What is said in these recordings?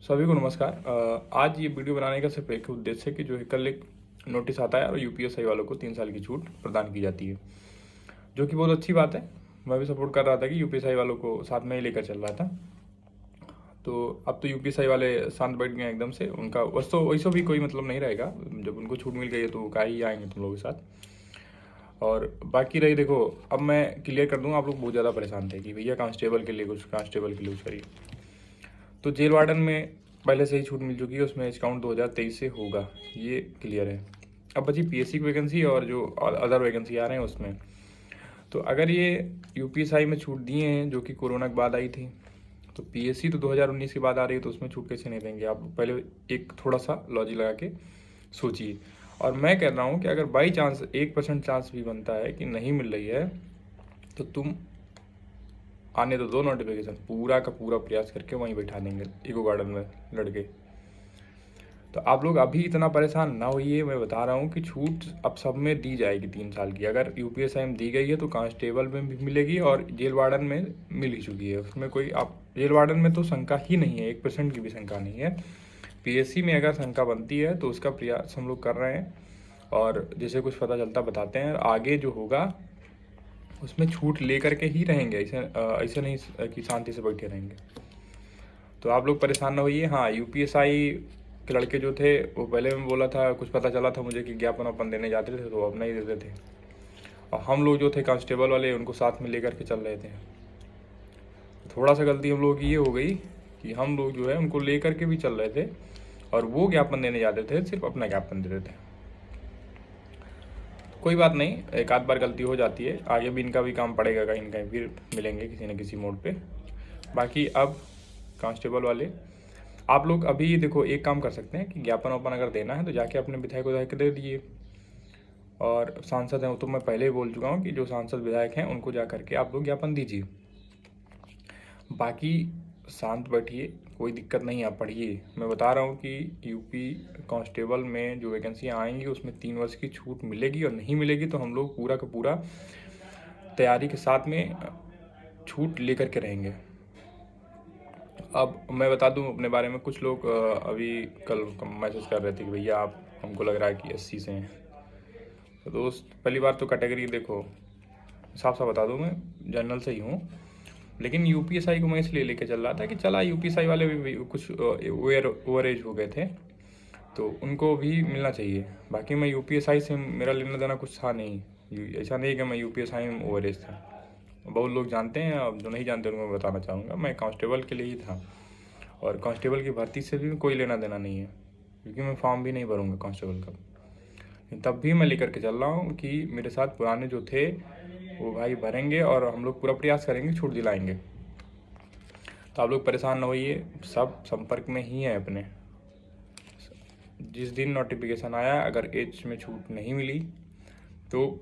सभी को नमस्कार। आज ये वीडियो बनाने का सिर्फ एक उद्देश्य है कि जो है कल एक नोटिस आता है और यूपीएससी वालों को 3 साल की छूट प्रदान की जाती है, जो कि बहुत अच्छी बात है। मैं भी सपोर्ट कर रहा था कि यूपीएससी वालों को साथ में ही लेकर चल रहा था। तो अब तो यूपीएससी वाले शांत बैठ गए एकदम से। उनका वैसे भी कोई मतलब नहीं रहेगा। जब उनको छूट मिल गई है तो वो काहे ही आएंगे तुम लोगों के साथ। और बाकी रही, देखो अब मैं क्लियर कर दूँ, आप लोग बहुत ज़्यादा परेशान थे कि भैया कांस्टेबल के लिए कुछ करिए। तो जेल वार्डन में पहले से ही छूट मिल चुकी है, उसमें एज काउंट 2023 से होगा, ये क्लियर है। अब बची पीएससी की वैकेंसी और जो अदर वैकेंसी आ रहे हैं उसमें। तो अगर ये यूपीएसआई में छूट दिए हैं जो कि कोरोना के बाद आई थी, तो पीएससी तो 2019 के बाद आ रही है, तो उसमें छूट कैसे नहीं देंगे? आप पहले एक थोड़ा सा लॉजिक लगा के सोचिए। और मैं कह रहा हूँ कि अगर बाई चांस 1% चांस भी बनता है कि नहीं मिल रही है, तो तुम आने तो दो नोटिफिकेशन, पूरा का पूरा प्रयास करके वहीं बैठा देंगे इको गार्डन में लड़के। तो आप लोग अभी इतना परेशान ना होइए। मैं बता रहा हूँ कि छूट अब सब में दी जाएगी 3 साल की। अगर यूपीएसआई में दी गई है तो कांस्टेबल में भी मिलेगी और जेल वार्डन में मिल ही चुकी है। उसमें कोई आप जेल वार्डन में तो शंका ही नहीं है, 1% की भी शंका नहीं है। पीएससी में अगर शंका बनती है तो उसका प्रयास हम लोग कर रहे हैं, और जैसे कुछ पता चलता बताते हैं। आगे जो होगा उसमें छूट ले करके ही रहेंगे, ऐसे नहीं कि शांति से बैठे रहेंगे। तो आप लोग परेशान ना होइए। हाँ, यूपीएसआई के लड़के जो थे वो पहले में बोला था, कुछ पता चला था मुझे कि ज्ञापन अपन देने जाते थे, तो अब नहीं देते थे। और हम लोग जो थे कांस्टेबल वाले, उनको साथ में लेकर के चल रहे थे। थोड़ा सा गलती हम लोगों की ये हो गई कि हम लोग जो है उनको लेकर के भी चल रहे थे, और वो ज्ञापन देने जाते थे, सिर्फ अपना ज्ञापन देते थे। कोई बात नहीं, एक आध बार गलती हो जाती है, आगे भी इनका भी काम पड़ेगा, कहीं ना कहीं फिर मिलेंगे किसी न किसी मोड पे। बाकी अब कांस्टेबल वाले आप लोग अभी देखो, एक काम कर सकते हैं कि ज्ञापन वापन अगर देना है तो जाके अपने विधायक विधायक दे दीजिए। और सांसद हैं वो तो मैं पहले ही बोल चुका हूँ कि जो सांसद विधायक हैं उनको जा करके आप लोग ज्ञापन दीजिए। बाकी शांत बैठिए, कोई दिक्कत नहीं, आप पढ़िए। मैं बता रहा हूँ कि यूपी कांस्टेबल में जो वैकेंसियाँ आएंगी उसमें 3 वर्ष की छूट मिलेगी, और नहीं मिलेगी तो हम लोग पूरा का पूरा तैयारी के साथ में छूट लेकर के रहेंगे। अब मैं बता दूं अपने बारे में, कुछ लोग अभी कल मैसेज कर रहे थे कि भैया आप, हमको लग रहा है कि 80 से हैं। तो दोस्त, पहली बार तो कैटेगरी देखो, साफ साफ बता दूं, मैं जनरल से ही हूँ, लेकिन यूपीएसआई को मैं इसलिए लेके चल रहा था कि चला यूपीएसआई वाले भी कुछ ओवर एज हो गए थे, तो उनको भी मिलना चाहिए। बाकी मैं यूपीएसआई से मेरा लेना देना कुछ था नहीं। ऐसा नहीं कि मैं यूपीएसआई में ओवर एज था। बहुत लोग जानते हैं, अब जो नहीं जानते उनको मैं बताना चाहूँगा, मैं कांस्टेबल के लिए ही था। और कांस्टेबल की भर्ती से भी कोई लेना देना नहीं है, क्योंकि मैं फॉर्म भी नहीं भरूँगा कांस्टेबल का। तब भी मैं लेकर के चल रहा हूँ कि मेरे साथ पुराने जो थे वो भाई भरेंगे, और हम लोग पूरा प्रयास करेंगे, छूट दिलाएंगे। तो आप लोग परेशान ना होइए, सब संपर्क में ही हैं अपने। जिस दिन नोटिफिकेशन आया, अगर एज में छूट नहीं मिली तो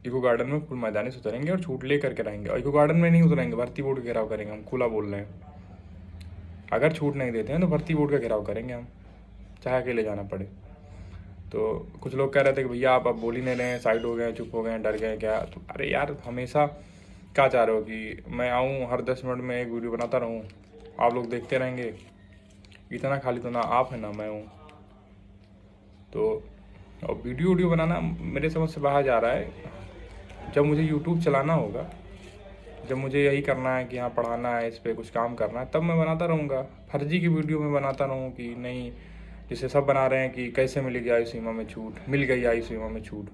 इको गार्डन में फुल मैदानी से उतरेंगे और छूट ले करके रहेंगे। और इको गार्डन में नहीं उतरेंगे, भर्ती बोर्ड का घेराव करेंगे, हम खुला बोल रहे हैं। अगर छूट नहीं देते हैं तो भर्ती बोर्ड का घेराव करेंगे हम, चाहे अकेले जाना पड़े। तो कुछ लोग कह रहे थे कि भैया आप अब बोल ही नहीं रहे हैं, साइड हो गए, चुप हो गए, डर गए क्या? तो अरे यार, हमेशा क्या चाह रहे हो कि मैं आऊँ हर 10 मिनट में एक वीडियो बनाता रहूँ, आप लोग देखते रहेंगे? इतना खाली तो ना आप है ना मैं हूँ। तो और वीडियो बनाना मेरे समझ से बाहर जा रहा है। जब मुझे यूट्यूब चलाना होगा, जब मुझे यही करना है कि हाँ पढ़ाना है, इस पर कुछ काम करना है, तब मैं बनाता रहूँगा। फर्जी की वीडियो में बनाता रहूँ कि नहीं, जैसे सब बना रहे हैं कि कैसे मिलेगी आयु सीमा में छूट, मिल गई आयु सीमा में छूट।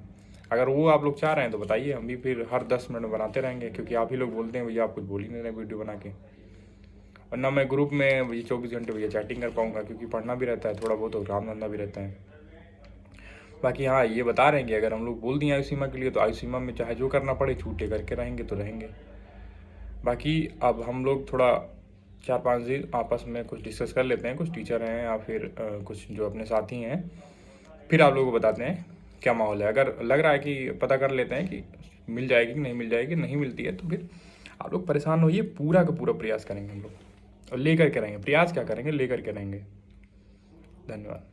अगर वो आप लोग चाह रहे हैं तो बताइए, हम भी फिर हर 10 मिनट में बनाते रहेंगे, क्योंकि आप ही लोग बोलते हैं भैया आप कुछ बोल ही नहीं रहे वीडियो बना के। और ना मैं ग्रुप में भैया 24 घंटे भैया चैटिंग कर पाऊँगा, क्योंकि पढ़ना भी रहता है थोड़ा बहुत, और काम धंधा भी रहता है। बाकी हाँ, ये बता रहे हैं कि अगर हम लोग बोल दिए आयु सीमा के लिए, तो आयु सीमा में चाहे जो करना पड़े, छूटे करके रहेंगे तो रहेंगे। बाकी अब हम लोग थोड़ा 4-5 दिन आपस में कुछ डिस्कस कर लेते हैं, कुछ टीचर हैं या फिर कुछ जो अपने साथी हैं, फिर आप लोगों को बताते हैं क्या माहौल है। अगर लग रहा है कि पता कर लेते हैं कि मिल जाएगी कि नहीं मिल जाएगी, नहीं मिलती है तो फिर आप लोग परेशान होइए, पूरा का पूरा प्रयास करेंगे हम लोग, और लेकर के रहेंगे। प्रयास क्या करेंगे, लेकर के रहेंगे। धन्यवाद।